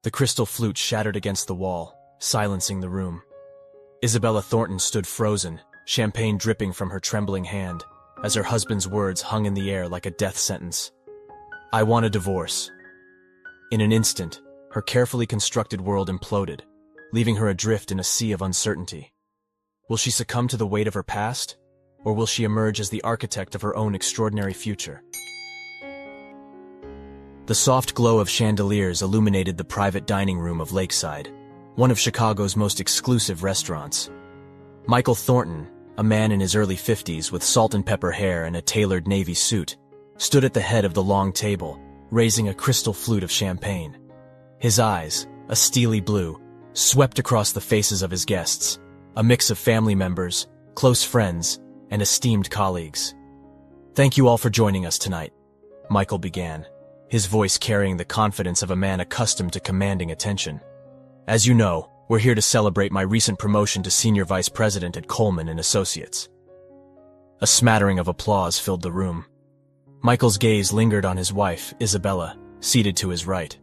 The crystal flute shattered against the wall, silencing the room. Isabella Thornton stood frozen, champagne dripping from her trembling hand, as her husband's words hung in the air like a death sentence. "I want a divorce." In an instant, her carefully constructed world imploded, leaving her adrift in a sea of uncertainty. Will she succumb to the weight of her past, or will she emerge as the architect of her own extraordinary future? The soft glow of chandeliers illuminated the private dining room of Lakeside, one of Chicago's most exclusive restaurants. Michael Thornton, a man in his early 50s with salt and pepper hair and a tailored navy suit, stood at the head of the long table, raising a crystal flute of champagne. His eyes, a steely blue, swept across the faces of his guests, a mix of family members, close friends, and esteemed colleagues. "Thank you all for joining us tonight," Michael began, his voice carrying the confidence of a man accustomed to commanding attention. "As you know, we're here to celebrate my recent promotion to Senior Vice President at Coleman & Associates." A smattering of applause filled the room. Michael's gaze lingered on his wife, Isabella, seated to his right.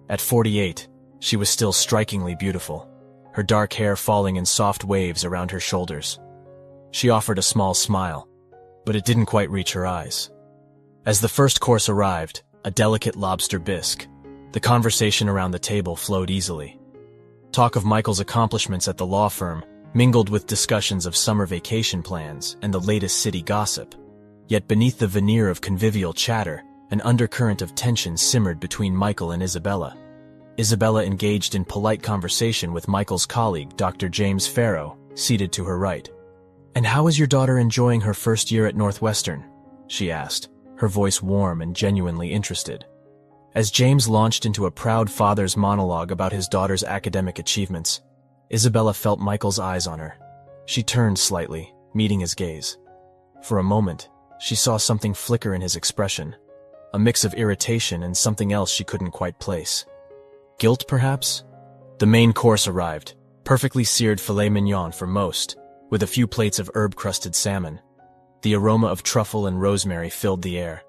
At 48, she was still strikingly beautiful, her dark hair falling in soft waves around her shoulders. She offered a small smile, but it didn't quite reach her eyes. As the first course arrived, a delicate lobster bisque, the conversation around the table flowed easily. Talk of Michael's accomplishments at the law firm mingled with discussions of summer vacation plans and the latest city gossip. Yet beneath the veneer of convivial chatter, an undercurrent of tension simmered between Michael and Isabella. Isabella engaged in polite conversation with Michael's colleague, Dr. James Farrow, seated to her right. "And how is your daughter enjoying her first year at Northwestern?" she asked, her voice warm and genuinely interested. As James launched into a proud father's monologue about his daughter's academic achievements, Isabella felt Michael's eyes on her. She turned slightly, meeting his gaze. For a moment, she saw something flicker in his expression, a mix of irritation and something else she couldn't quite place. Guilt, perhaps? The main course arrived, perfectly seared filet mignon for most, with a few plates of herb-crusted salmon. The aroma of truffle and rosemary filled the air.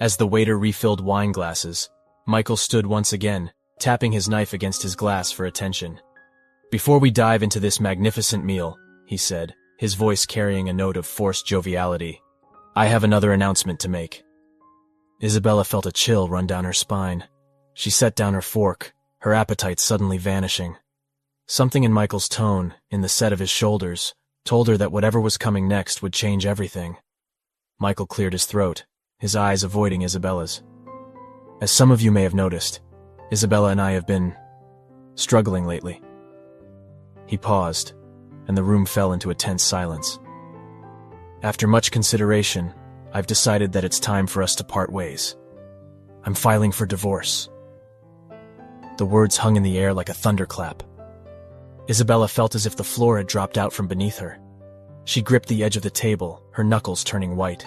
As the waiter refilled wine glasses, Michael stood once again, tapping his knife against his glass for attention. "Before we dive into this magnificent meal," he said, his voice carrying a note of forced joviality, "I have another announcement to make." Isabella felt a chill run down her spine. She set down her fork, her appetite suddenly vanishing. Something in Michael's tone, in the set of his shoulders, told her that whatever was coming next would change everything. Michael cleared his throat, his eyes avoiding Isabella's. "As some of you may have noticed, Isabella and I have been struggling lately." He paused, and the room fell into a tense silence. "After much consideration, I've decided that it's time for us to part ways. I'm filing for divorce." The words hung in the air like a thunderclap. Isabella felt as if the floor had dropped out from beneath her. She gripped the edge of the table, her knuckles turning white.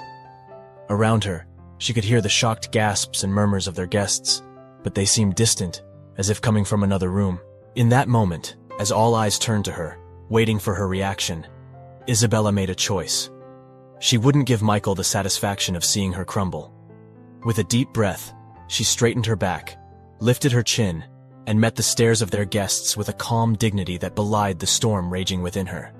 Around her, she could hear the shocked gasps and murmurs of their guests, but they seemed distant, as if coming from another room. In that moment, as all eyes turned to her, waiting for her reaction, Isabella made a choice. She wouldn't give Michael the satisfaction of seeing her crumble. With a deep breath, she straightened her back, lifted her chin, and met the stares of their guests with a calm dignity that belied the storm raging within her.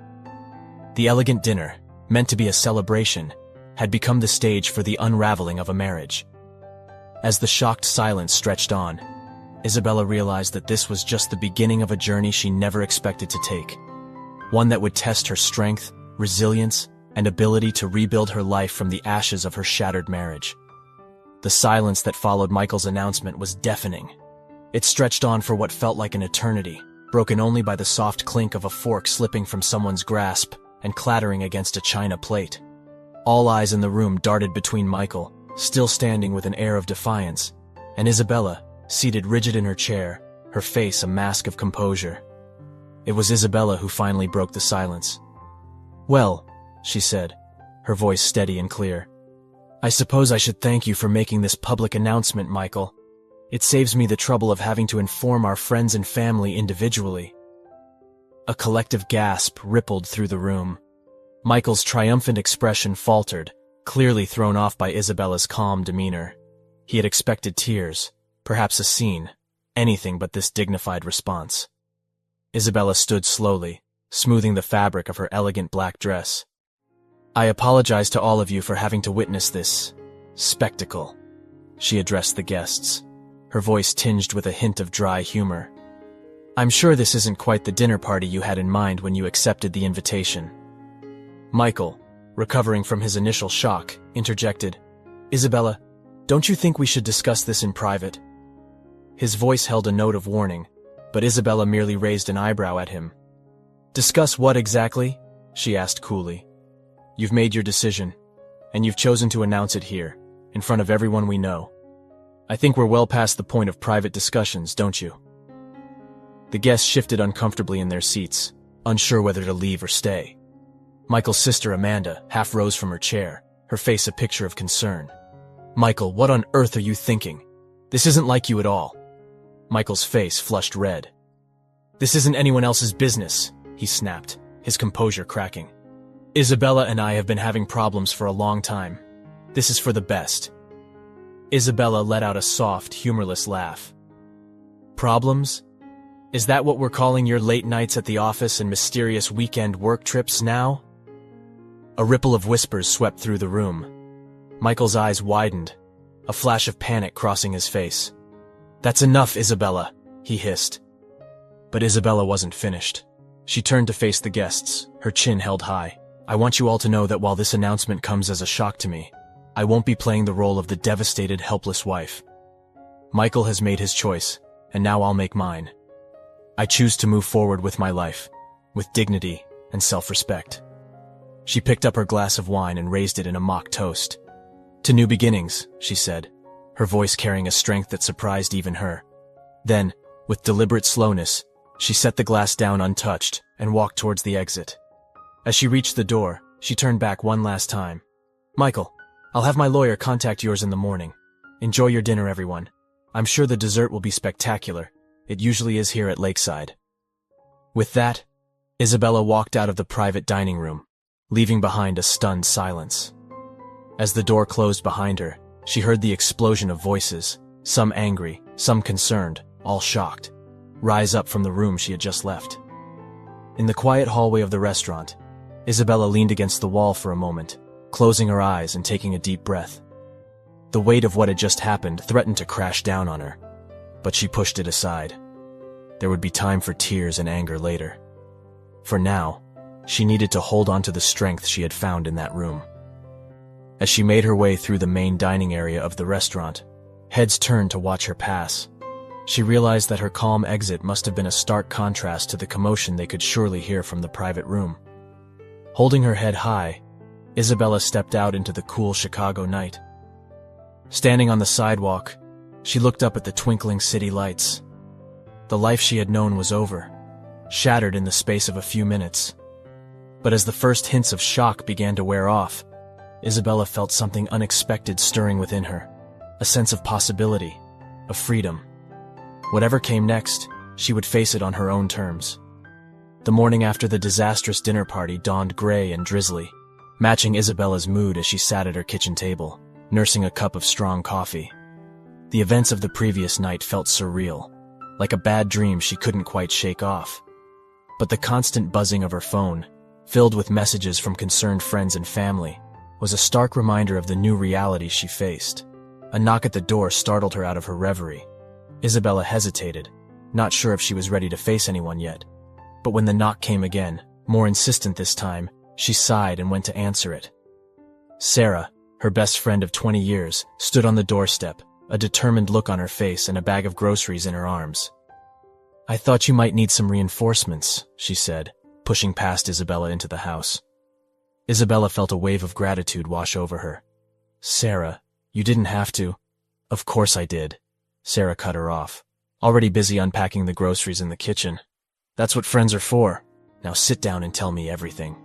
The elegant dinner, meant to be a celebration, had become the stage for the unraveling of a marriage. As the shocked silence stretched on, Isabella realized that this was just the beginning of a journey she never expected to take, one that would test her strength, resilience, and ability to rebuild her life from the ashes of her shattered marriage. The silence that followed Michael's announcement was deafening. It stretched on for what felt like an eternity, broken only by the soft clink of a fork slipping from someone's grasp and clattering against a china plate. All eyes in the room darted between Michael, still standing with an air of defiance, and Isabella, seated rigid in her chair, her face a mask of composure. It was Isabella who finally broke the silence. "Well," she said, her voice steady and clear, "I suppose I should thank you for making this public announcement, Michael. It saves me the trouble of having to inform our friends and family individually." A collective gasp rippled through the room. Michael's triumphant expression faltered, clearly thrown off by Isabella's calm demeanor. He had expected tears, perhaps a scene, anything but this dignified response. Isabella stood slowly, smoothing the fabric of her elegant black dress. "I apologize to all of you for having to witness this spectacle," she addressed the guests, her voice tinged with a hint of dry humor. "I'm sure this isn't quite the dinner party you had in mind when you accepted the invitation." Michael, recovering from his initial shock, interjected, "Isabella, don't you think we should discuss this in private?" His voice held a note of warning, but Isabella merely raised an eyebrow at him. "Discuss what exactly?" she asked coolly. "You've made your decision, and you've chosen to announce it here, in front of everyone we know. I think we're well past the point of private discussions, don't you?" The guests shifted uncomfortably in their seats, unsure whether to leave or stay. Michael's sister Amanda half rose from her chair, her face a picture of concern. "Michael, what on earth are you thinking? This isn't like you at all." Michael's face flushed red. "This isn't anyone else's business," he snapped, his composure cracking. "Isabella and I have been having problems for a long time. This is for the best." Isabella let out a soft, humorless laugh. "Problems? Is that what we're calling your late nights at the office and mysterious weekend work trips now?" A ripple of whispers swept through the room. Michael's eyes widened, a flash of panic crossing his face. "That's enough, Isabella," he hissed. But Isabella wasn't finished. She turned to face the guests, her chin held high. "I want you all to know that while this announcement comes as a shock to me, I won't be playing the role of the devastated, helpless wife. Michael has made his choice, and now I'll make mine. I choose to move forward with my life, with dignity and self-respect." She picked up her glass of wine and raised it in a mock toast. "To new beginnings," she said, her voice carrying a strength that surprised even her. Then, with deliberate slowness, she set the glass down untouched and walked towards the exit. As she reached the door, she turned back one last time. "Michael, I'll have my lawyer contact yours in the morning. Enjoy your dinner, everyone. I'm sure the dessert will be spectacular. It usually is here at Lakeside." With that, Isabella walked out of the private dining room, leaving behind a stunned silence. As the door closed behind her, she heard the explosion of voices, some angry, some concerned, all shocked, rise up from the room she had just left. In the quiet hallway of the restaurant, Isabella leaned against the wall for a moment, closing her eyes and taking a deep breath. The weight of what had just happened threatened to crash down on her, but she pushed it aside. There would be time for tears and anger later. For now, she needed to hold on to the strength she had found in that room. As she made her way through the main dining area of the restaurant, heads turned to watch her pass. She realized that her calm exit must have been a stark contrast to the commotion they could surely hear from the private room. Holding her head high, Isabella stepped out into the cool Chicago night. Standing on the sidewalk, she looked up at the twinkling city lights. The life she had known was over, shattered in the space of a few minutes. But as the first hints of shock began to wear off, Isabella felt something unexpected stirring within her, a sense of possibility, of freedom. Whatever came next, she would face it on her own terms. The morning after the disastrous dinner party dawned gray and drizzly, matching Isabella's mood as she sat at her kitchen table, nursing a cup of strong coffee. The events of the previous night felt surreal, like a bad dream she couldn't quite shake off. But the constant buzzing of her phone, filled with messages from concerned friends and family, was a stark reminder of the new reality she faced. A knock at the door startled her out of her reverie. Isabella hesitated, not sure if she was ready to face anyone yet. But when the knock came again, more insistent this time, she sighed and went to answer it. Sarah, her best friend of 20 years, stood on the doorstep, a determined look on her face and a bag of groceries in her arms. "I thought you might need some reinforcements," she said, pushing past Isabella into the house. Isabella felt a wave of gratitude wash over her. "Sarah, you didn't have to." "Of course I did." Sarah cut her off, already busy unpacking the groceries in the kitchen. "That's what friends are for. Now sit down and tell me everything."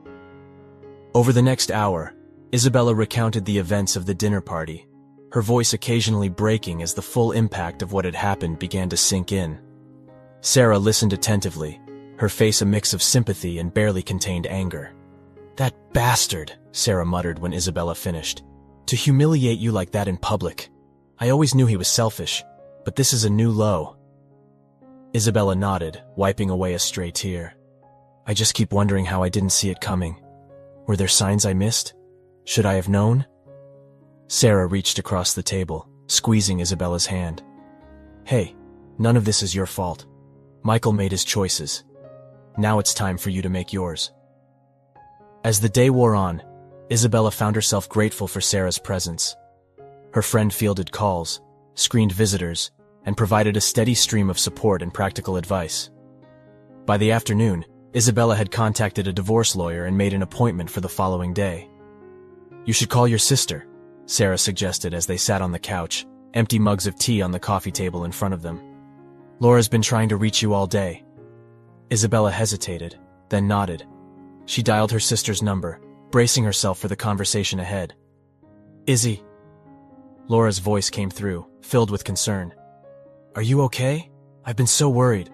Over the next hour, Isabella recounted the events of the dinner party, her voice occasionally breaking as the full impact of what had happened began to sink in. Sarah listened attentively, her face a mix of sympathy and barely contained anger. "That bastard," Sarah muttered when Isabella finished. "To humiliate you like that in public. I always knew he was selfish, but this is a new low." Isabella nodded, wiping away a stray tear. I just keep wondering how I didn't see it coming. Were there signs I missed? Should I have known? Sarah reached across the table, squeezing Isabella's hand. Hey, none of this is your fault. Michael made his choices. Now it's time for you to make yours. As the day wore on, Isabella found herself grateful for Sarah's presence. Her friend fielded calls, screened visitors, and provided a steady stream of support and practical advice. By the afternoon, Isabella had contacted a divorce lawyer and made an appointment for the following day. You should call your sister, Sarah suggested as they sat on the couch, empty mugs of tea on the coffee table in front of them. Laura's been trying to reach you all day. Isabella hesitated, then nodded. She dialed her sister's number, bracing herself for the conversation ahead. Izzy. Laura's voice came through, filled with concern. Are you okay? I've been so worried.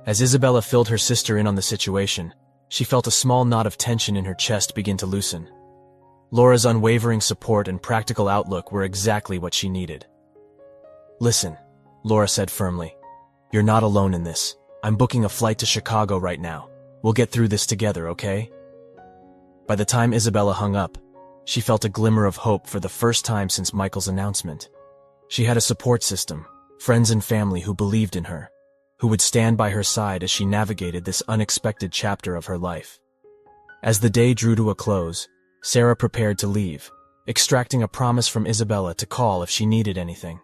As Isabella filled her sister in on the situation, she felt a small knot of tension in her chest begin to loosen. Laura's unwavering support and practical outlook were exactly what she needed. Listen, Laura said firmly. You're not alone in this. I'm booking a flight to Chicago right now. We'll get through this together, okay? By the time Isabella hung up, she felt a glimmer of hope for the first time since Michael's announcement. She had a support system, friends and family who believed in her, who would stand by her side as she navigated this unexpected chapter of her life. As the day drew to a close, Sarah prepared to leave, extracting a promise from Isabella to call if she needed anything.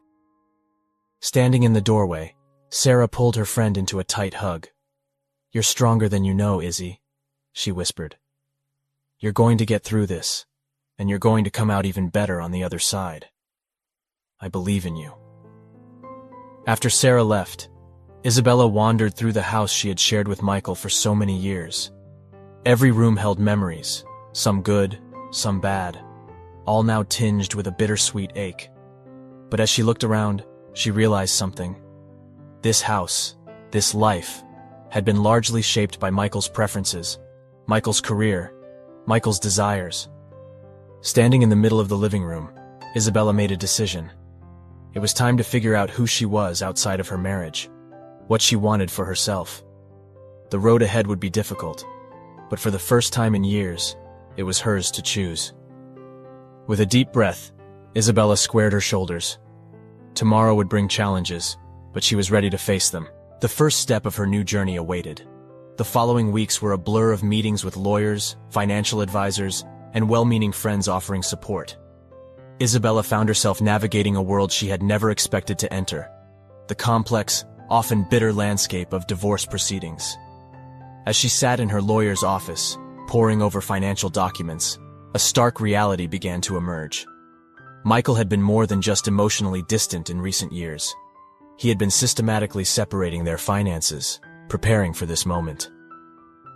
Standing in the doorway, Sarah pulled her friend into a tight hug. You're stronger than you know, Izzy, she whispered. You're going to get through this, and you're going to come out even better on the other side. I believe in you. After Sarah left, Isabella wandered through the house she had shared with Michael for so many years. Every room held memories, some good, some bad, all now tinged with a bittersweet ache. But as she looked around, she realized something. This house, this life, had been largely shaped by Michael's preferences, Michael's career, Michael's desires. Standing in the middle of the living room, Isabella made a decision. It was time to figure out who she was outside of her marriage, what she wanted for herself. The road ahead would be difficult, but for the first time in years, it was hers to choose. With a deep breath, Isabella squared her shoulders. Tomorrow would bring challenges, but she was ready to face them. The first step of her new journey awaited. The following weeks were a blur of meetings with lawyers, financial advisors, and well-meaning friends offering support. Isabella found herself navigating a world she had never expected to enter, the complex, often bitter landscape of divorce proceedings. As she sat in her lawyer's office, poring over financial documents, a stark reality began to emerge. Michael had been more than just emotionally distant in recent years. He had been systematically separating their finances, preparing for this moment.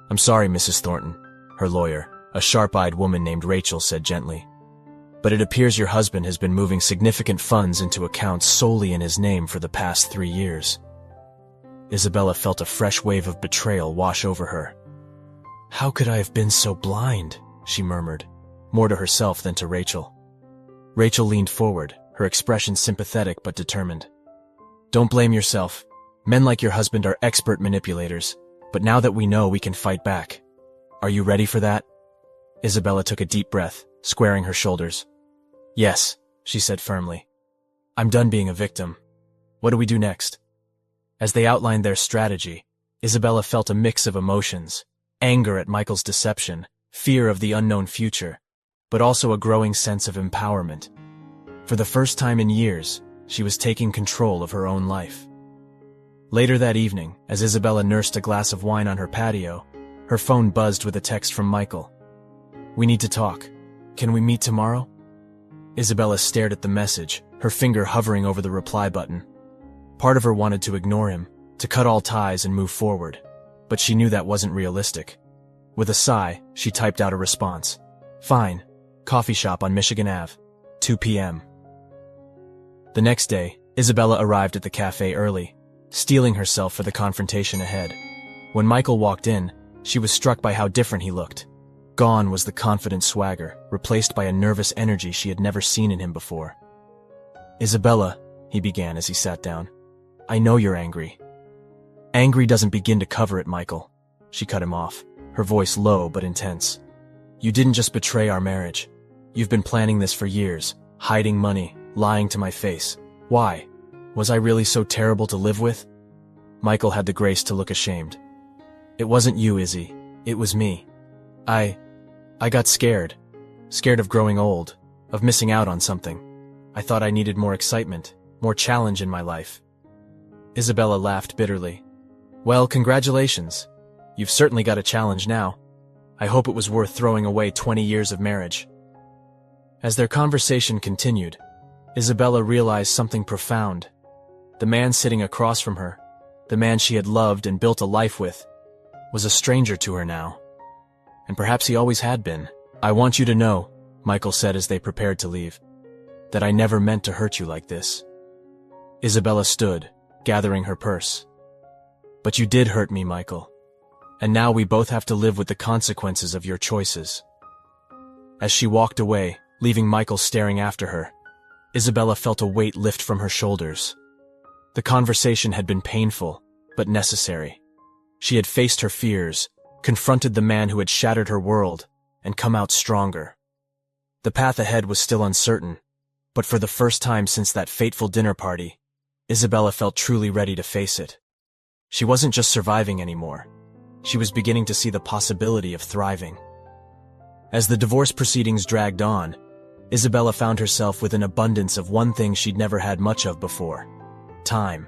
I'm sorry, Mrs. Thornton, her lawyer, a sharp-eyed woman named Rachel, said gently. But it appears your husband has been moving significant funds into accounts solely in his name for the past 3 years. Isabella felt a fresh wave of betrayal wash over her. How could I have been so blind? She murmured, more to herself than to Rachel. Rachel leaned forward, her expression sympathetic but determined. Don't blame yourself. Men like your husband are expert manipulators, but now that we know, we can fight back. Are you ready for that? Isabella took a deep breath, squaring her shoulders. Yes, she said firmly. I'm done being a victim. What do we do next? As they outlined their strategy, Isabella felt a mix of emotions, anger at Michael's deception, fear of the unknown future, but also a growing sense of empowerment. For the first time in years, she was taking control of her own life. Later that evening, as Isabella nursed a glass of wine on her patio, her phone buzzed with a text from Michael. We need to talk. Can we meet tomorrow? Isabella stared at the message, her finger hovering over the reply button. Part of her wanted to ignore him, to cut all ties and move forward, but she knew that wasn't realistic. With a sigh, she typed out a response. Fine. Coffee shop on Michigan Ave. 2 p.m. The next day, Isabella arrived at the cafe early, steeling herself for the confrontation ahead. When Michael walked in, she was struck by how different he looked. Gone was the confident swagger, replaced by a nervous energy she had never seen in him before. Isabella, he began as he sat down, I know you're angry. Angry doesn't begin to cover it, Michael. She cut him off, her voice low but intense. You didn't just betray our marriage. You've been planning this for years, hiding money, lying to my face. Why? Was I really so terrible to live with? Michael had the grace to look ashamed. It wasn't you, Izzy. It was me. I got scared. Scared of growing old, of missing out on something. I thought I needed more excitement, more challenge in my life. Isabella laughed bitterly. Well, congratulations. You've certainly got a challenge now. I hope it was worth throwing away 20 years of marriage. As their conversation continued, Isabella realized something profound. The man sitting across from her, the man she had loved and built a life with, was a stranger to her now. And perhaps he always had been. I want you to know, Michael said as they prepared to leave, that I never meant to hurt you like this. Isabella stood, gathering her purse. But you did hurt me, Michael. And now we both have to live with the consequences of your choices. As she walked away, leaving Michael staring after her, Isabella felt a weight lift from her shoulders. The conversation had been painful, but necessary. She had faced her fears, confronted the man who had shattered her world, and come out stronger. The path ahead was still uncertain, but for the first time since that fateful dinner party, Isabella felt truly ready to face it. She wasn't just surviving anymore. She was beginning to see the possibility of thriving. As the divorce proceedings dragged on, Isabella found herself with an abundance of one thing she'd never had much of before: time.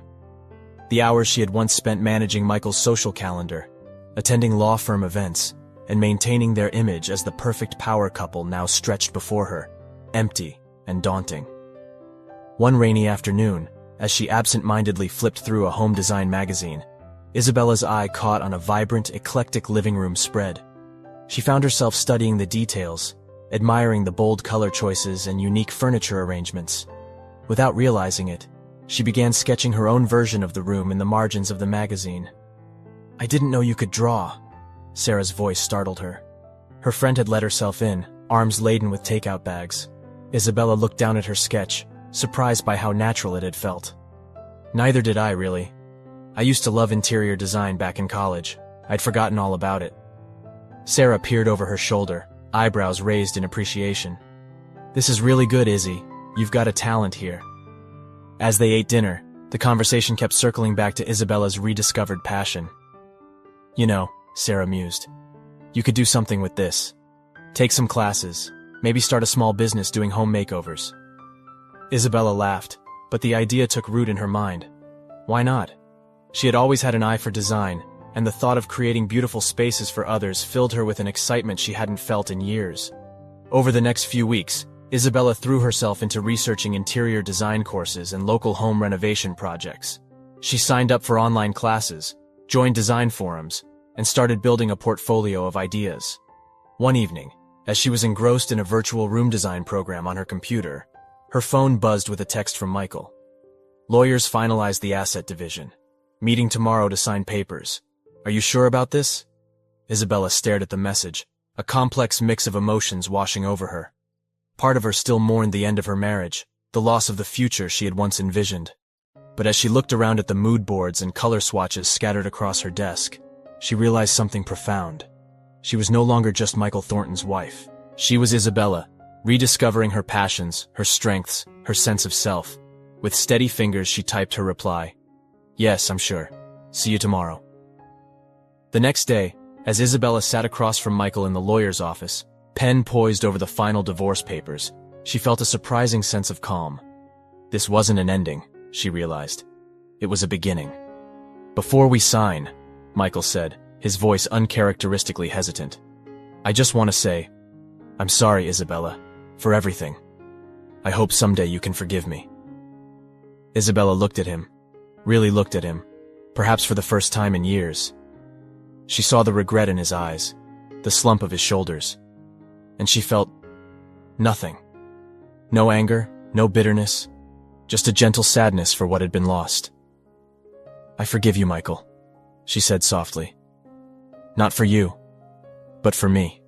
The hours she had once spent managing Michael's social calendar, attending law firm events, and maintaining their image as the perfect power couple now stretched before her, empty and daunting. One rainy afternoon, as she absent-mindedly flipped through a home design magazine, Isabella's eye caught on a vibrant, eclectic living room spread. She found herself studying the details, admiring the bold color choices and unique furniture arrangements. Without realizing it, she began sketching her own version of the room in the margins of the magazine. I didn't know you could draw. Sarah's voice startled her. Her friend had let herself in, arms laden with takeout bags. Isabella looked down at her sketch, surprised by how natural it had felt. Neither did I, really. I used to love interior design back in college. I'd forgotten all about it. Sarah peered over her shoulder, eyebrows raised in appreciation. This is really good, Izzy. You've got a talent here. As they ate dinner, the conversation kept circling back to Isabella's rediscovered passion. You know, Sarah mused, you could do something with this. Take some classes, maybe start a small business doing home makeovers. Isabella laughed, but the idea took root in her mind. Why not? She had always had an eye for design, and the thought of creating beautiful spaces for others filled her with an excitement she hadn't felt in years. Over the next few weeks, Isabella threw herself into researching interior design courses and local home renovation projects. She signed up for online classes, joined design forums, and started building a portfolio of ideas. One evening, as she was engrossed in a virtual room design program on her computer, her phone buzzed with a text from Michael. Lawyers finalized the asset division. Meeting tomorrow to sign papers. Are you sure about this? Isabella stared at the message, a complex mix of emotions washing over her. Part of her still mourned the end of her marriage, the loss of the future she had once envisioned. But as she looked around at the mood boards and color swatches scattered across her desk, she realized something profound. She was no longer just Michael Thornton's wife. She was Isabella, rediscovering her passions, her strengths, her sense of self. With steady fingers, she typed her reply. Yes, I'm sure. See you tomorrow. The next day, as Isabella sat across from Michael in the lawyer's office, pen poised over the final divorce papers, she felt a surprising sense of calm. This wasn't an ending, she realized. It was a beginning. Before we sign, Michael said, his voice uncharacteristically hesitant, I just want to say, I'm sorry, Isabella, for everything. I hope someday you can forgive me. Isabella looked at him, really looked at him, perhaps for the first time in years. She saw the regret in his eyes, the slump of his shoulders, and she felt nothing. No anger, no bitterness, just a gentle sadness for what had been lost. I forgive you, Michael, she said softly. Not for you, but for me.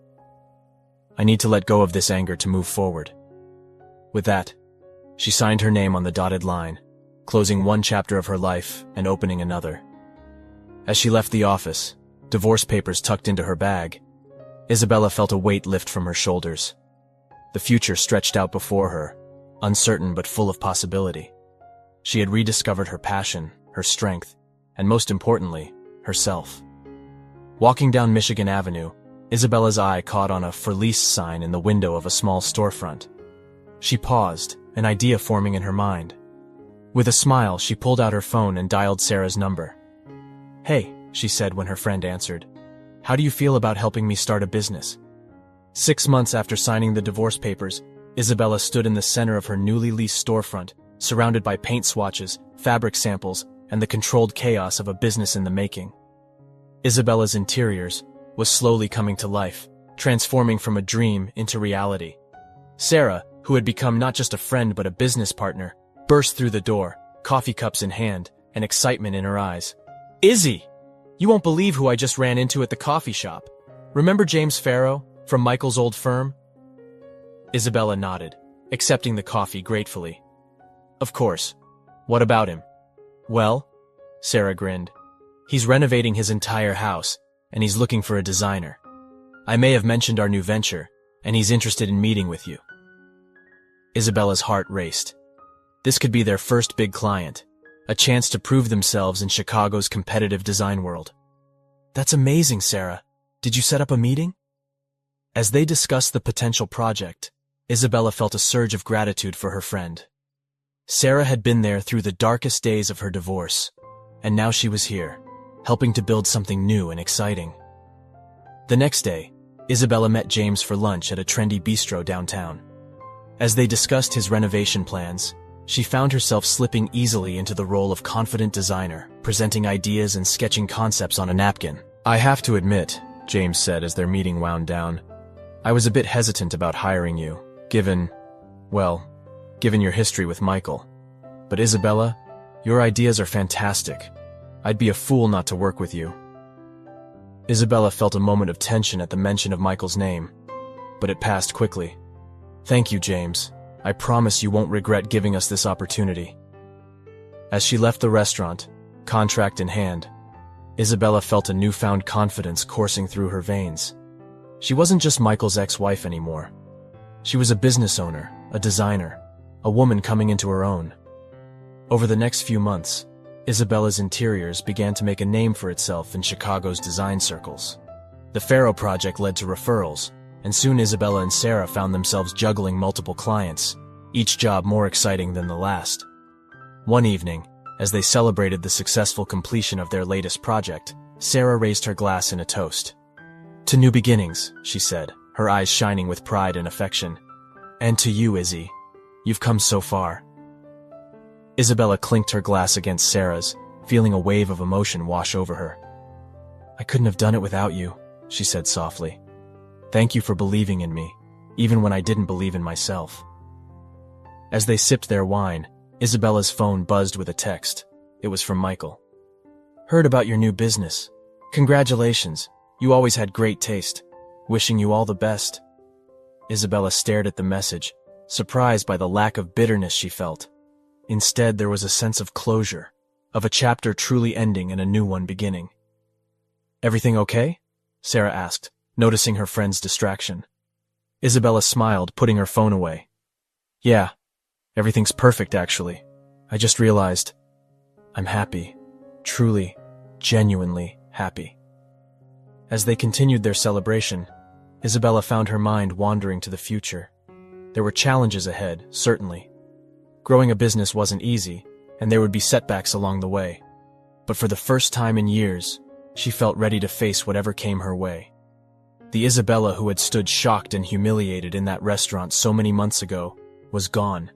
I need to let go of this anger to move forward. With that, she signed her name on the dotted line, closing one chapter of her life and opening another. As she left the office, divorce papers tucked into her bag, Isabella felt a weight lift from her shoulders. The future stretched out before her, uncertain but full of possibility. She had rediscovered her passion, her strength, and most importantly, herself. Walking down Michigan Avenue, Isabella's eye caught on a "For Lease" sign in the window of a small storefront. She paused, an idea forming in her mind. With a smile, she pulled out her phone and dialed Sarah's number. "Hey," she said when her friend answered. "How do you feel about helping me start a business?" 6 months after signing the divorce papers, Isabella stood in the center of her newly leased storefront, surrounded by paint swatches, fabric samples, and the controlled chaos of a business in the making. Isabella's interiors was slowly coming to life, transforming from a dream into reality. Sarah, who had become not just a friend but a business partner, burst through the door, coffee cups in hand, and excitement in her eyes. "Izzy! You won't believe who I just ran into at the coffee shop. Remember James Farrow, from Michael's old firm?" Isabella nodded, accepting the coffee gratefully. "Of course. What about him?" "Well," Sarah grinned, "he's renovating his entire house, and he's looking for a designer. I may have mentioned our new venture, and he's interested in meeting with you." Isabella's heart raced. This could be their first big client, a chance to prove themselves in Chicago's competitive design world. "That's amazing, Sarah. Did you set up a meeting?" As they discussed the potential project, Isabella felt a surge of gratitude for her friend. Sarah had been there through the darkest days of her divorce, and now she was here, helping to build something new and exciting. The next day, Isabella met James for lunch at a trendy bistro downtown. As they discussed his renovation plans, she found herself slipping easily into the role of confident designer, presenting ideas and sketching concepts on a napkin. "I have to admit," James said as their meeting wound down, "I was a bit hesitant about hiring you, given your history with Michael. But Isabella, your ideas are fantastic. I'd be a fool not to work with you." Isabella felt a moment of tension at the mention of Michael's name, but it passed quickly. "Thank you, James. I promise you won't regret giving us this opportunity." As she left the restaurant, contract in hand, Isabella felt a newfound confidence coursing through her veins. She wasn't just Michael's ex-wife anymore. She was a business owner, a designer, a woman coming into her own. Over the next few months, Isabella's interiors began to make a name for itself in Chicago's design circles. The Farrow project led to referrals, and soon Isabella and Sarah found themselves juggling multiple clients, each job more exciting than the last. One evening, as they celebrated the successful completion of their latest project, Sarah raised her glass in a toast. "To new beginnings," she said, her eyes shining with pride and affection. "And to you, Izzy. You've come so far." Isabella clinked her glass against Sarah's, feeling a wave of emotion wash over her. "I couldn't have done it without you," she said softly. "Thank you for believing in me, even when I didn't believe in myself." As they sipped their wine, Isabella's phone buzzed with a text. It was from Michael. "Heard about your new business. Congratulations. You always had great taste. Wishing you all the best." Isabella stared at the message, surprised by the lack of bitterness she felt. Instead, there was a sense of closure, of a chapter truly ending and a new one beginning. "Everything okay?" Sarah asked, noticing her friend's distraction. Isabella smiled, putting her phone away. "Yeah, everything's perfect, actually. I just realized I'm happy. Truly, genuinely happy." As they continued their celebration, Isabella found her mind wandering to the future. There were challenges ahead, certainly. Growing a business wasn't easy, and there would be setbacks along the way. But for the first time in years, she felt ready to face whatever came her way. The Isabella who had stood shocked and humiliated in that restaurant so many months ago was gone.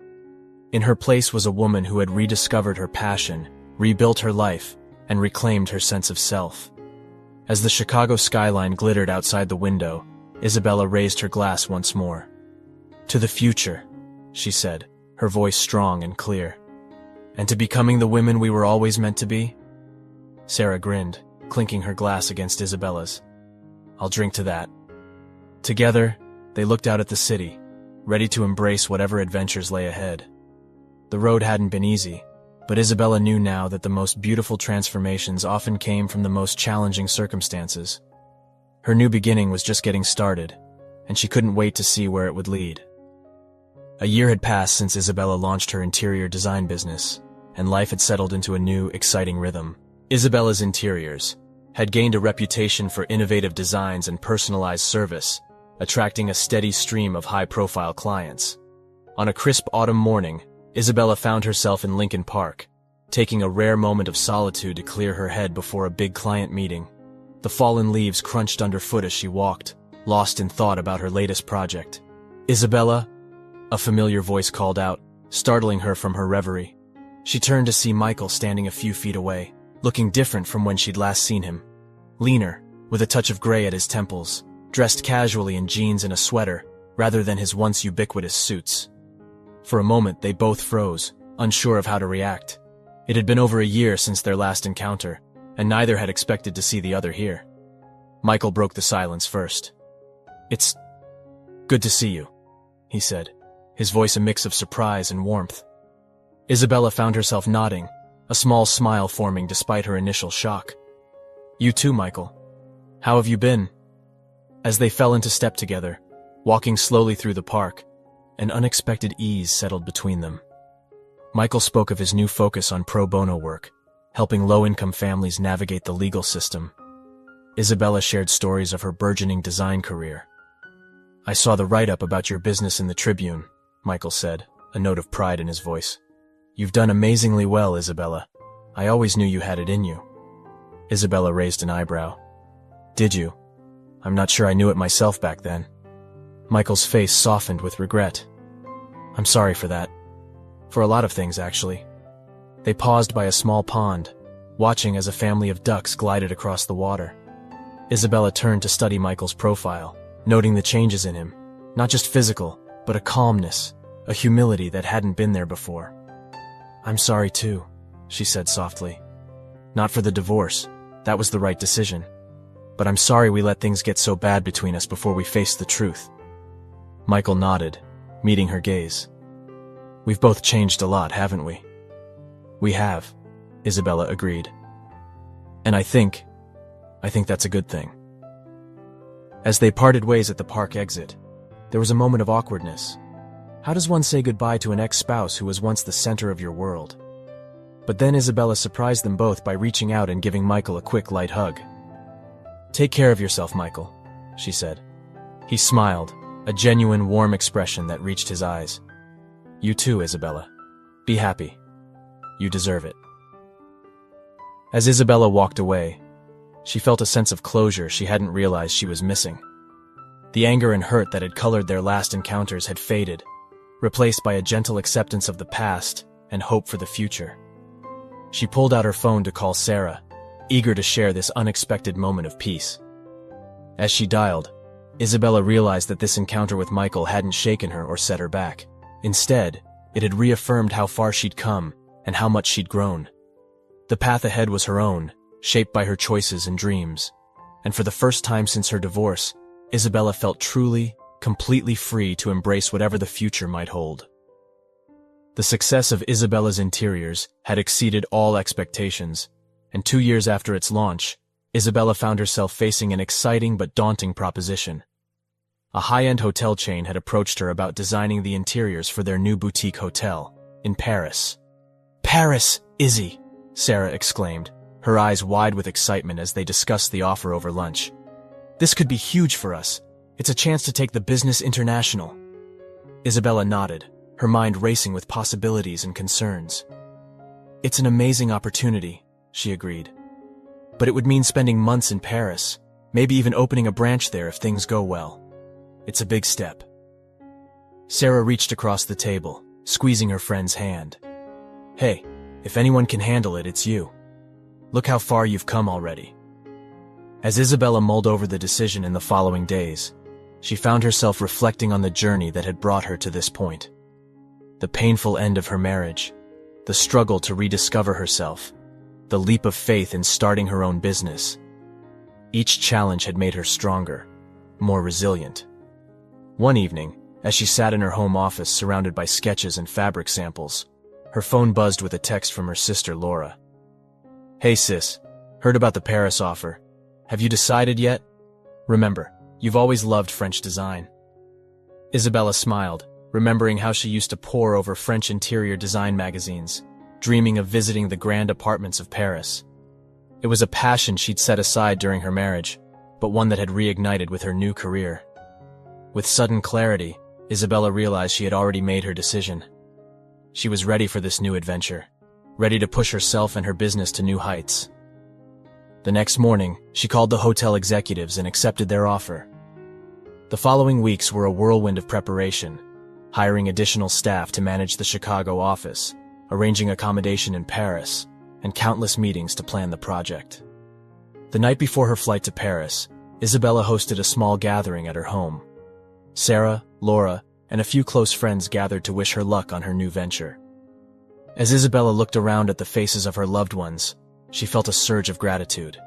In her place was a woman who had rediscovered her passion, rebuilt her life, and reclaimed her sense of self. As the Chicago skyline glittered outside the window, Isabella raised her glass once more. "To the future," she said, her voice strong and clear. "And to becoming the women we were always meant to be?" Sarah grinned, clinking her glass against Isabella's. "I'll drink to that." Together, they looked out at the city, ready to embrace whatever adventures lay ahead. The road hadn't been easy, But Isabella knew now that the most beautiful transformations often came from the most challenging circumstances. Her new beginning was just getting started, and she couldn't wait to see where it would lead. A year had passed since Isabella launched her interior design business, and life had settled into a new, exciting rhythm. Isabella's Interiors had gained a reputation for innovative designs and personalized service, attracting a steady stream of high-profile clients. On a crisp autumn morning, Isabella found herself in Lincoln Park, taking a rare moment of solitude to clear her head before a big client meeting. The fallen leaves crunched underfoot as she walked, lost in thought about her latest project. "Isabella?" a familiar voice called out, startling her from her reverie. She turned to see Michael standing a few feet away, looking different from when she'd last seen him. Leaner, with a touch of gray at his temples, dressed casually in jeans and a sweater, rather than his once ubiquitous suits. For a moment, they both froze, unsure of how to react. It had been over a year since their last encounter, and neither had expected to see the other here. Michael broke the silence first. "It's good to see you," he said, his voice a mix of surprise and warmth. Isabella found herself nodding, a small smile forming despite her initial shock. "You too, Michael. How have you been?" As they fell into step together, walking slowly through the park, an unexpected ease settled between them. Michael spoke of his new focus on pro bono work, helping low-income families navigate the legal system. Isabella shared stories of her burgeoning design career. "I saw the write-up about your business in the Tribune," Michael said, a note of pride in his voice. "You've done amazingly well, Isabella. I always knew you had it in you." Isabella raised an eyebrow. "Did you? I'm not sure I knew it myself back then." Michael's face softened with regret. "I'm sorry for that. For a lot of things, actually." They paused by a small pond, watching as a family of ducks glided across the water. Isabella turned to study Michael's profile, noting the changes in him, not just physical, but a calmness, a humility that hadn't been there before. "I'm sorry too," she said softly. "Not for the divorce. That was the right decision. But I'm sorry we let things get so bad between us before we faced the truth." Michael nodded, meeting her gaze. "We've both changed a lot, haven't we?" "We have," Isabella agreed. "And I think that's a good thing." As they parted ways at the park exit, there was a moment of awkwardness. How does one say goodbye to an ex-spouse who was once the center of your world? But then Isabella surprised them both by reaching out and giving Michael a quick, light hug. "Take care of yourself, Michael," she said. He smiled, a genuine, warm expression that reached his eyes. "You too, Isabella. Be happy. You deserve it." As Isabella walked away, she felt a sense of closure she hadn't realized she was missing. The anger and hurt that had colored their last encounters had faded, replaced by a gentle acceptance of the past and hope for the future. She pulled out her phone to call Sarah, eager to share this unexpected moment of peace. As she dialed, Isabella realized that this encounter with Michael hadn't shaken her or set her back. Instead, it had reaffirmed how far she'd come and how much she'd grown. The path ahead was her own, shaped by her choices and dreams. And for the first time since her divorce, Isabella felt truly, completely free to embrace whatever the future might hold. The success of Isabella's Interiors had exceeded all expectations, and 2 years after its launch, Isabella found herself facing an exciting but daunting proposition. A high-end hotel chain had approached her about designing the interiors for their new boutique hotel in Paris. "Paris, Izzy!" Sarah exclaimed, her eyes wide with excitement as they discussed the offer over lunch. "This could be huge for us. It's a chance to take the business international." Isabella nodded, her mind racing with possibilities and concerns. "It's an amazing opportunity," she agreed. "But it would mean spending months in Paris, maybe even opening a branch there if things go well. It's a big step." Sarah reached across the table, squeezing her friend's hand. "Hey, if anyone can handle it, it's you. Look how far you've come already." As Isabella mulled over the decision in the following days, she found herself reflecting on the journey that had brought her to this point. The painful end of her marriage, the struggle to rediscover herself, the leap of faith in starting her own business. Each challenge had made her stronger, more resilient. One evening, as she sat in her home office surrounded by sketches and fabric samples, Her phone buzzed with a text from her sister, Laura. "Hey sis, heard about the Paris offer. Have you decided yet? Remember, you've always loved French design." Isabella smiled, remembering how she used to pore over French interior design magazines, dreaming of visiting the grand apartments of Paris. It was a passion she'd set aside during her marriage, but one that had reignited with her new career. With sudden clarity, Isabella realized she had already made her decision. She was ready for this new adventure, ready to push herself and her business to new heights. The next morning, she called the hotel executives and accepted their offer. The following weeks were a whirlwind of preparation, hiring additional staff to manage the Chicago office, arranging accommodation in Paris, and countless meetings to plan the project. The night before her flight to Paris, Isabella hosted a small gathering at her home. Sarah, Laura, and a few close friends gathered to wish her luck on her new venture. As Isabella looked around at the faces of her loved ones, she felt a surge of gratitude.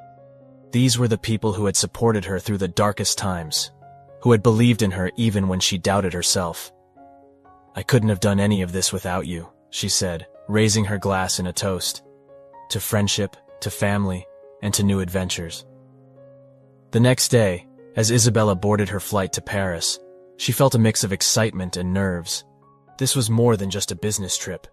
These were the people who had supported her through the darkest times, who had believed in her even when she doubted herself. "I couldn't have done any of this without you," she said, raising her glass in a toast. To friendship, to family, and to new adventures. The next day, as Isabella boarded her flight to Paris, she felt a mix of excitement and nerves. This was more than just a business trip.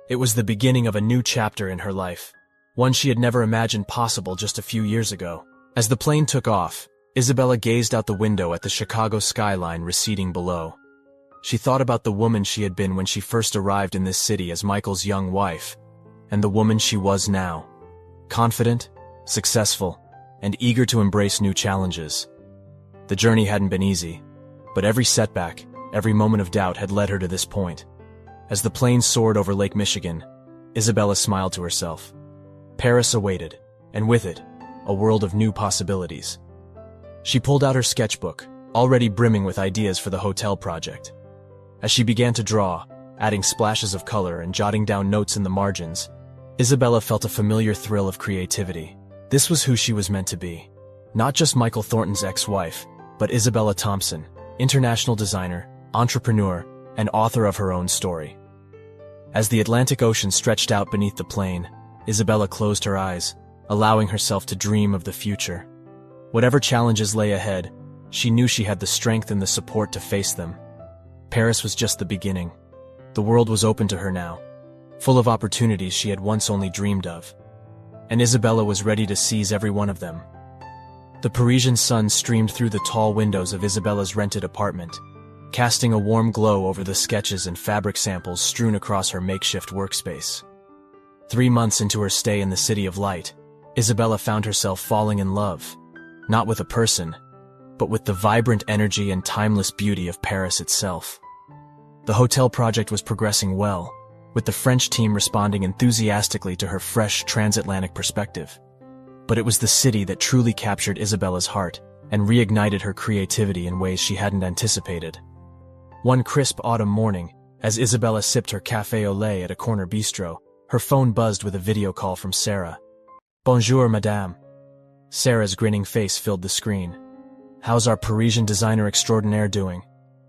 It was the beginning of a new chapter in her life, one she had never imagined possible just a few years ago. As the plane took off, Isabella gazed out the window at the Chicago skyline receding below. She thought about the woman she had been when she first arrived in this city as Michael's young wife, and the woman she was now, confident, successful, and eager to embrace new challenges. The journey hadn't been easy, but every setback, every moment of doubt had led her to this point. As the plane soared over Lake Michigan, Isabella smiled to herself. Paris awaited, and with it, a world of new possibilities. She pulled out her sketchbook, already brimming with ideas for the hotel project. As she began to draw, adding splashes of color and jotting down notes in the margins, Isabella felt a familiar thrill of creativity. This was who she was meant to be. Not just Michael Thornton's ex-wife, but Isabella Thompson, international designer, entrepreneur, and author of her own story. As the Atlantic Ocean stretched out beneath the plane, Isabella closed her eyes, allowing herself to dream of the future. Whatever challenges lay ahead, she knew she had the strength and the support to face them. Paris was just the beginning. The world was open to her now, full of opportunities she had once only dreamed of. And Isabella was ready to seize every one of them. The Parisian sun streamed through the tall windows of Isabella's rented apartment, casting a warm glow over the sketches and fabric samples strewn across her makeshift workspace. 3 months into her stay in the City of Light, Isabella found herself falling in love, not with a person, but with the vibrant energy and timeless beauty of Paris itself. The hotel project was progressing well, with the French team responding enthusiastically to her fresh transatlantic perspective. But it was the city that truly captured Isabella's heart and reignited her creativity in ways she hadn't anticipated. One crisp autumn morning, as Isabella sipped her café au lait at a corner bistro, her phone buzzed with a video call from Sarah. "Bonjour, madame." Sarah's grinning face filled the screen. "How's our Parisian designer extraordinaire doing?"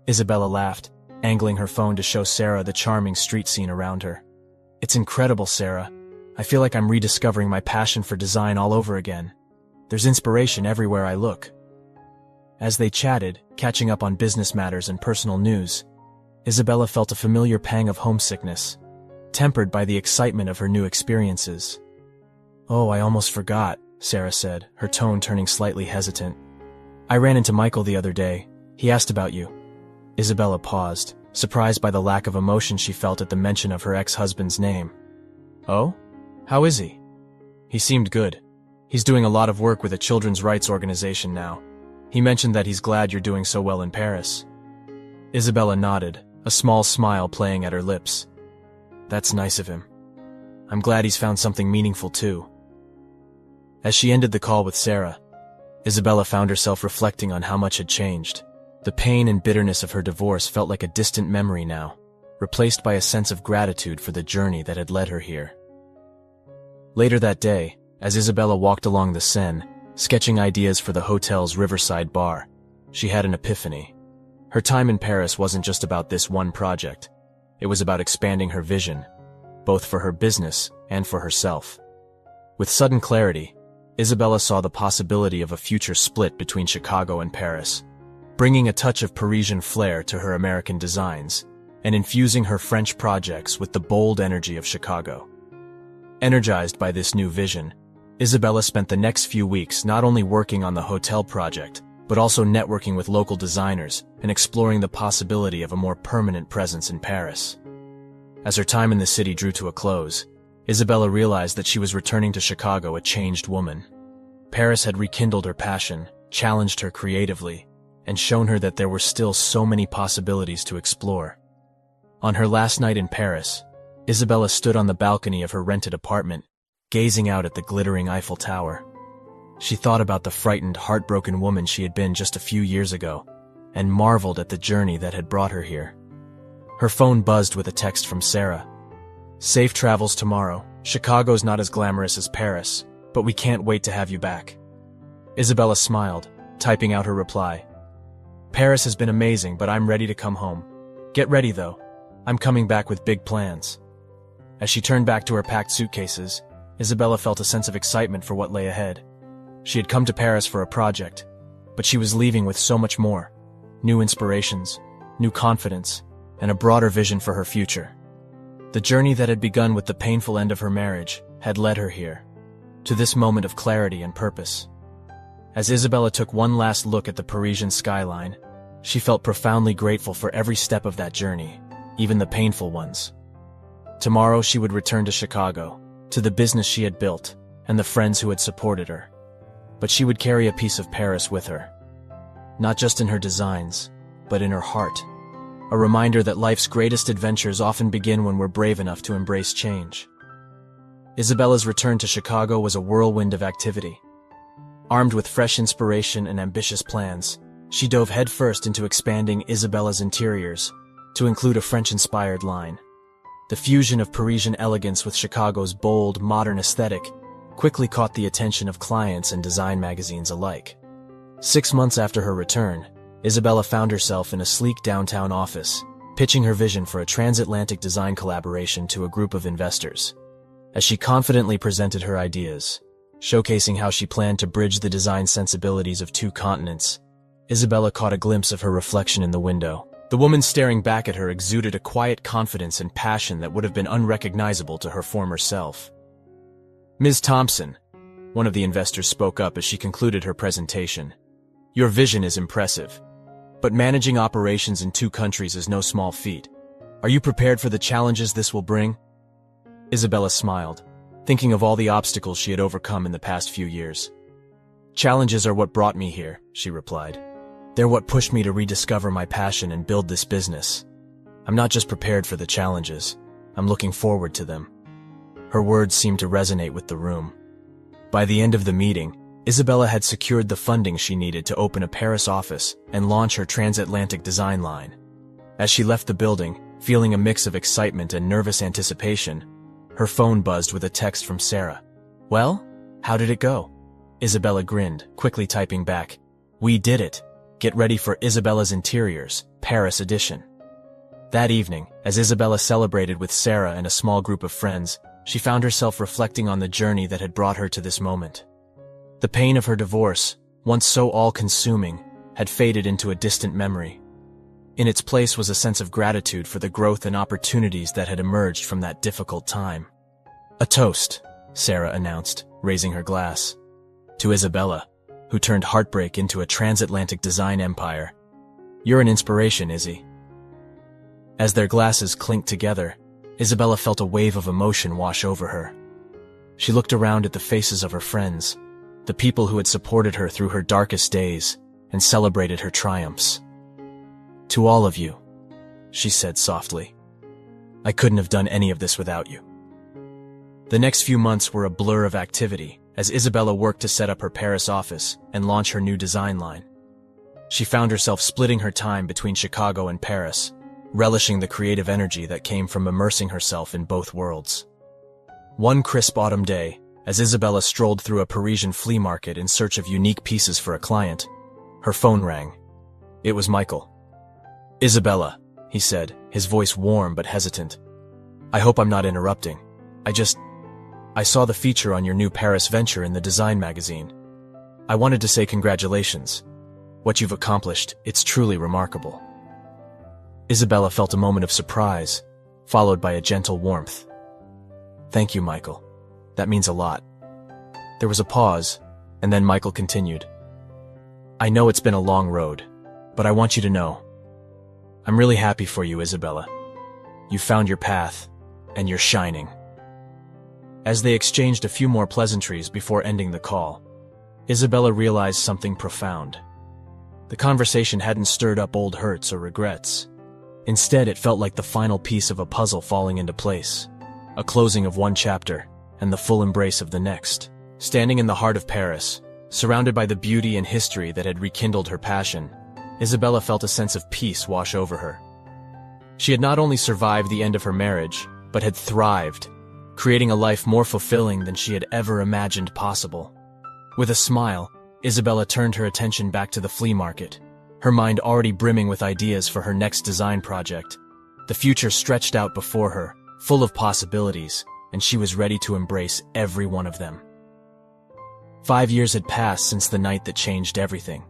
Isabella laughed, angling her phone to show Sarah the charming street scene around her. "It's incredible, Sarah. I feel like I'm rediscovering my passion for design all over again. There's inspiration everywhere I look." As they chatted, catching up on business matters and personal news, Isabella felt a familiar pang of homesickness, tempered by the excitement of her new experiences. "Oh, I almost forgot," Sarah said, her tone turning slightly hesitant. "I ran into Michael the other day. He asked about you." Isabella paused, surprised by the lack of emotion she felt at the mention of her ex-husband's name. "Oh? How is he?" "He seemed good. He's doing a lot of work with a children's rights organization now. He mentioned that he's glad you're doing so well in Paris." Isabella nodded, a small smile playing at her lips. "That's nice of him. I'm glad he's found something meaningful too." As she ended the call with Sarah, Isabella found herself reflecting on how much had changed. The pain and bitterness of her divorce felt like a distant memory now, replaced by a sense of gratitude for the journey that had led her here. Later that day, as Isabella walked along the Seine, sketching ideas for the hotel's riverside bar, she had an epiphany. Her time in Paris wasn't just about this one project. It was about expanding her vision, both for her business and for herself. With sudden clarity, Isabella saw the possibility of a future split between Chicago and Paris, bringing a touch of Parisian flair to her American designs and infusing her French projects with the bold energy of Chicago. Energized by this new vision, Isabella spent the next few weeks not only working on the hotel project, but also networking with local designers and exploring the possibility of a more permanent presence in Paris. As her time in the city drew to a close, Isabella realized that she was returning to Chicago a changed woman. Paris had rekindled her passion, challenged her creatively, and shown her that there were still so many possibilities to explore. On her last night in Paris, Isabella stood on the balcony of her rented apartment, gazing out at the glittering Eiffel Tower. She thought about the frightened, heartbroken woman she had been just a few years ago, and marveled at the journey that had brought her here. Her phone buzzed with a text from Sarah. "Safe travels tomorrow. Chicago's not as glamorous as Paris, but we can't wait to have you back." Isabella smiled, typing out her reply. "Paris has been amazing, but I'm ready to come home. Get ready, though. I'm coming back with big plans." As she turned back to her packed suitcases, Isabella felt a sense of excitement for what lay ahead. She had come to Paris for a project, but she was leaving with so much more: new inspirations, new confidence, and a broader vision for her future. The journey that had begun with the painful end of her marriage had led her here, to this moment of clarity and purpose. As Isabella took one last look at the Parisian skyline, she felt profoundly grateful for every step of that journey, even the painful ones. Tomorrow she would return to Chicago, to the business she had built, and the friends who had supported her. But she would carry a piece of Paris with her. Not just in her designs, but in her heart. A reminder that life's greatest adventures often begin when we're brave enough to embrace change. Isabella's return to Chicago was a whirlwind of activity. Armed with fresh inspiration and ambitious plans, she dove headfirst into expanding Isabella's interiors, to include a French-inspired line. The fusion of Parisian elegance with Chicago's bold, modern aesthetic quickly caught the attention of clients and design magazines alike. 6 months after her return, Isabella found herself in a sleek downtown office, pitching her vision for a transatlantic design collaboration to a group of investors. As she confidently presented her ideas, showcasing how she planned to bridge the design sensibilities of 2 continents, Isabella caught a glimpse of her reflection in the window. The woman staring back at her exuded a quiet confidence and passion that would have been unrecognizable to her former self. "Ms. Thompson," one of the investors spoke up as she concluded her presentation, "your vision is impressive, but managing operations in 2 countries is no small feat. Are you prepared for the challenges this will bring?" Isabella smiled, thinking of all the obstacles she had overcome in the past few years. "Challenges are what brought me here," she replied. "They're what pushed me to rediscover my passion and build this business. I'm not just prepared for the challenges, I'm looking forward to them." Her words seemed to resonate with the room. By the end of the meeting, Isabella had secured the funding she needed to open a Paris office and launch her transatlantic design line. As she left the building, feeling a mix of excitement and nervous anticipation, her phone buzzed with a text from Sarah. "Well, how did it go?" Isabella grinned, quickly typing back, "We did it. Get ready for Isabella's Interiors, Paris edition." That evening, as Isabella celebrated with Sarah and a small group of friends, she found herself reflecting on the journey that had brought her to this moment. The pain of her divorce, once so all-consuming, had faded into a distant memory. In its place was a sense of gratitude for the growth and opportunities that had emerged from that difficult time. "A toast," Sarah announced, raising her glass. "To Isabella, who turned heartbreak into a transatlantic design empire. You're an inspiration, Izzy." As their glasses clinked together, Isabella felt a wave of emotion wash over her. She looked around at the faces of her friends, the people who had supported her through her darkest days, and celebrated her triumphs. "To all of you," she said softly, "I couldn't have done any of this without you." The next few months were a blur of activity, as Isabella worked to set up her Paris office and launch her new design line. She found herself splitting her time between Chicago and Paris, relishing the creative energy that came from immersing herself in both worlds. One crisp autumn day, as Isabella strolled through a Parisian flea market in search of unique pieces for a client, her phone rang. It was Michael. "Isabella," he said, his voice warm but hesitant. I hope I'm not interrupting. I saw the feature on your new Paris venture in the design magazine. I wanted to say congratulations. What you've accomplished, it's truly remarkable. Isabella felt a moment of surprise, followed by a gentle warmth. Thank you, Michael. That means a lot. There was a pause, and then Michael continued. I know it's been a long road, but I want you to know. I'm really happy for you, Isabella. You found your path, and you're shining. As they exchanged a few more pleasantries before ending the call, Isabella realized something profound. The conversation hadn't stirred up old hurts or regrets. Instead, it felt like the final piece of a puzzle falling into place, a closing of one chapter, and the full embrace of the next. Standing in the heart of Paris, surrounded by the beauty and history that had rekindled her passion, Isabella felt a sense of peace wash over her. She had not only survived the end of her marriage, but had thrived, creating a life more fulfilling than she had ever imagined possible. With a smile, Isabella turned her attention back to the flea market, her mind already brimming with ideas for her next design project. The future stretched out before her, full of possibilities, and she was ready to embrace every one of them. 5 years had passed since the night that changed everything.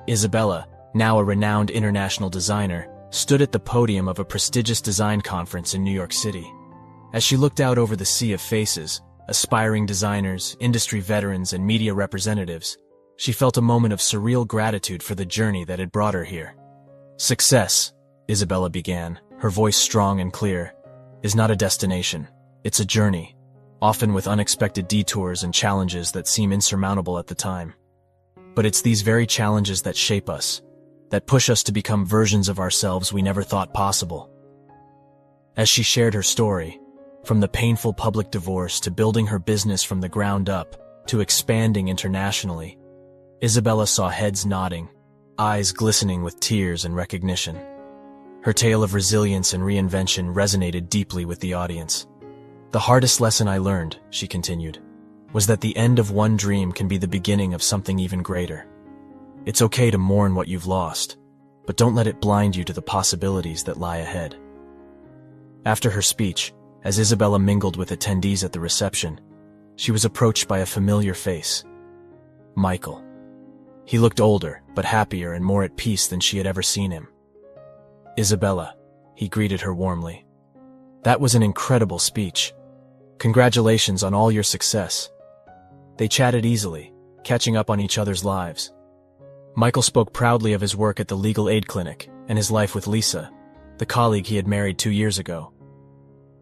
Isabella, now a renowned international designer, stood at the podium of a prestigious design conference in New York City. As she looked out over the sea of faces, aspiring designers, industry veterans, and media representatives, she felt a moment of surreal gratitude for the journey that had brought her here. Success, Isabella began, her voice strong and clear, is not a destination. It's a journey, often with unexpected detours and challenges that seem insurmountable at the time. But it's these very challenges that shape us, that push us to become versions of ourselves we never thought possible. As she shared her story, from the painful public divorce to building her business from the ground up to expanding internationally, Isabella saw heads nodding, eyes glistening with tears and recognition. Her tale of resilience and reinvention resonated deeply with the audience. The hardest lesson I learned, she continued, was that the end of one dream can be the beginning of something even greater. It's okay to mourn what you've lost, but don't let it blind you to the possibilities that lie ahead. After her speech, as Isabella mingled with attendees at the reception, she was approached by a familiar face. Michael. He looked older, but happier and more at peace than she had ever seen him. Isabella, he greeted her warmly. That was an incredible speech. Congratulations on all your success. They chatted easily, catching up on each other's lives. Michael spoke proudly of his work at the legal aid clinic and his life with Lisa, the colleague he had married 2 years ago.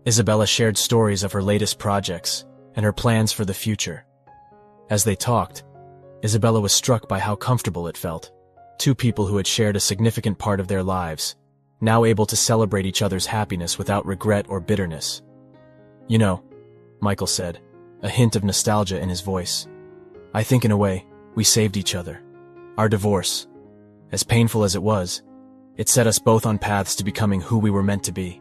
Isabella shared stories of her latest projects and her plans for the future. As they talked, Isabella was struck by how comfortable it felt. Two people who had shared a significant part of their lives, now able to celebrate each other's happiness without regret or bitterness. You know, Michael said, a hint of nostalgia in his voice. I think in a way, we saved each other. Our divorce, as painful as it was, it set us both on paths to becoming who we were meant to be.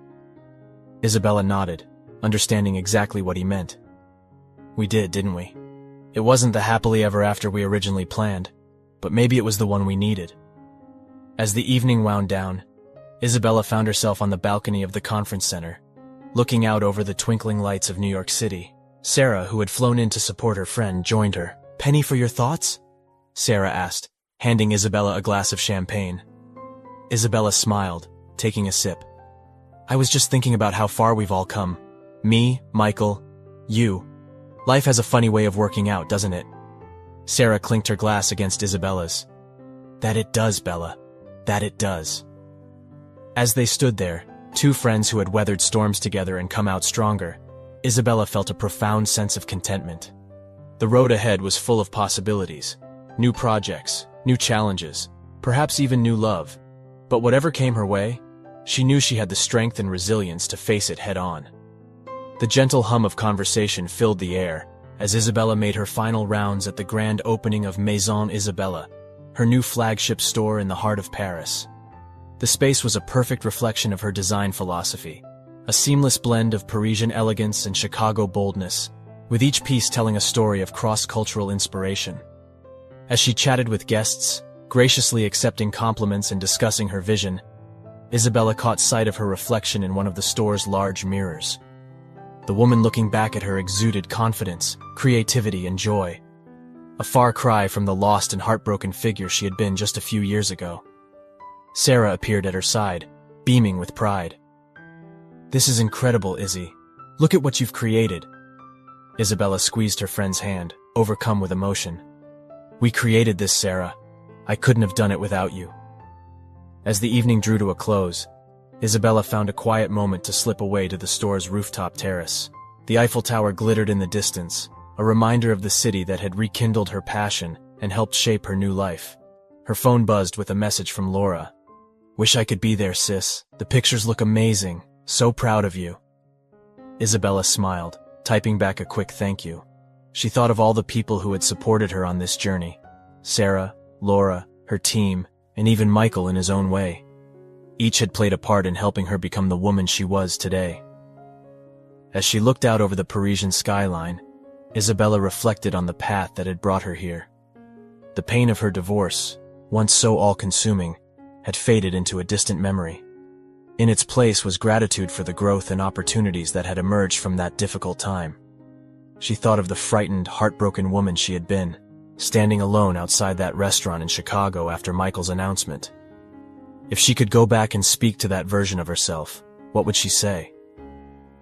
Isabella nodded, understanding exactly what he meant. We did, didn't we? It wasn't the happily ever after we originally planned, but maybe it was the one we needed. As the evening wound down, Isabella found herself on the balcony of the conference center, looking out over the twinkling lights of New York City. Sarah, who had flown in to support her friend, joined her. Penny for your thoughts? Sarah asked, handing Isabella a glass of champagne. Isabella smiled, taking a sip. I was just thinking about how far we've all come. Me, Michael, you. Life has a funny way of working out, doesn't it? Sarah clinked her glass against Isabella's. That it does, Bella. That it does. As they stood there, two friends who had weathered storms together and come out stronger, Isabella felt a profound sense of contentment. The road ahead was full of possibilities. New projects, new challenges, perhaps even new love. But whatever came her way, she knew she had the strength and resilience to face it head-on. The gentle hum of conversation filled the air as Isabella made her final rounds at the grand opening of Maison Isabella, her new flagship store in the heart of Paris. The space was a perfect reflection of her design philosophy, a seamless blend of Parisian elegance and Chicago boldness, with each piece telling a story of cross-cultural inspiration. As she chatted with guests, graciously accepting compliments and discussing her vision, Isabella caught sight of her reflection in one of the store's large mirrors. The woman looking back at her exuded confidence, creativity, and joy. A far cry from the lost and heartbroken figure she had been just a few years ago. Sarah appeared at her side, beaming with pride. "This is incredible, Izzy. Look at what you've created." Isabella squeezed her friend's hand, overcome with emotion. "We created this, Sarah. I couldn't have done it without you." As the evening drew to a close, Isabella found a quiet moment to slip away to the store's rooftop terrace. The Eiffel Tower glittered in the distance, a reminder of the city that had rekindled her passion and helped shape her new life. Her phone buzzed with a message from Laura. "Wish I could be there, sis. The pictures look amazing. So proud of you." Isabella smiled, typing back a quick thank you. She thought of all the people who had supported her on this journey. Sarah, Laura, her team, and even Michael in his own way. Each had played a part in helping her become the woman she was today. As she looked out over the Parisian skyline, Isabella reflected on the path that had brought her here. The pain of her divorce, once so all-consuming, had faded into a distant memory. In its place was gratitude for the growth and opportunities that had emerged from that difficult time. She thought of the frightened, heartbroken woman she had been, standing alone outside that restaurant in Chicago after Michael's announcement. If she could go back and speak to that version of herself, what would she say?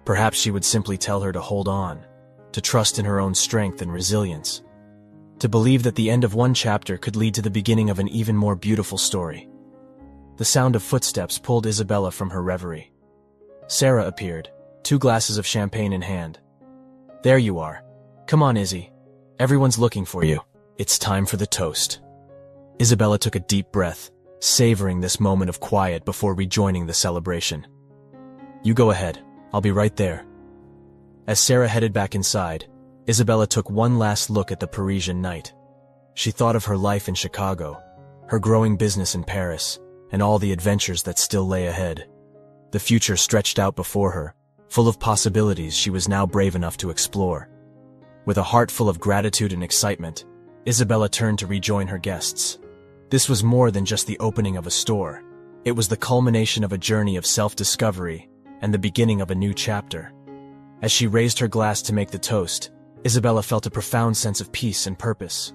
Perhaps she would simply tell her to hold on, to trust in her own strength and resilience, to believe that the end of one chapter could lead to the beginning of an even more beautiful story. The sound of footsteps pulled Isabella from her reverie. Sarah appeared, 2 glasses of champagne in hand. "There you are. Come on, Izzy. Everyone's looking for you. It's time for the toast." Isabella took a deep breath, savoring this moment of quiet before rejoining the celebration. "You go ahead. I'll be right there." As Sarah headed back inside, Isabella took one last look at the Parisian night. She thought of her life in Chicago, her growing business in Paris, and all the adventures that still lay ahead. The future stretched out before her, full of possibilities she was now brave enough to explore. With a heart full of gratitude and excitement, Isabella turned to rejoin her guests. This was more than just the opening of a store. It was the culmination of a journey of self-discovery and the beginning of a new chapter. As she raised her glass to make the toast, Isabella felt a profound sense of peace and purpose.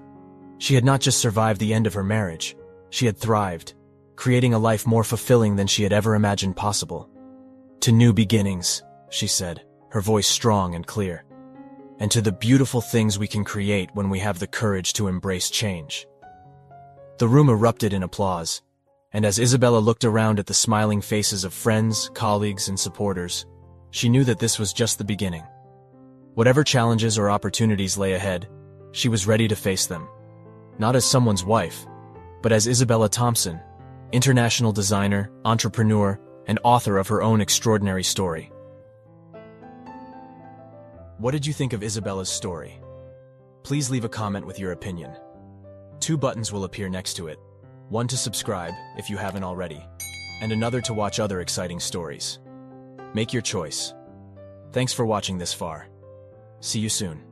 She had not just survived the end of her marriage, she had thrived, creating a life more fulfilling than she had ever imagined possible. "To new beginnings," she said, her voice strong and clear. "And to the beautiful things we can create when we have the courage to embrace change." The room erupted in applause, and as Isabella looked around at the smiling faces of friends, colleagues, and supporters, she knew that this was just the beginning. Whatever challenges or opportunities lay ahead, she was ready to face them. Not as someone's wife, but as Isabella Thompson, international designer, entrepreneur, and author of her own extraordinary story. What did you think of Isabella's story? Please leave a comment with your opinion. 2 buttons will appear next to it. One to subscribe, if you haven't already, and another to watch other exciting stories. Make your choice. Thanks for watching this far. See you soon.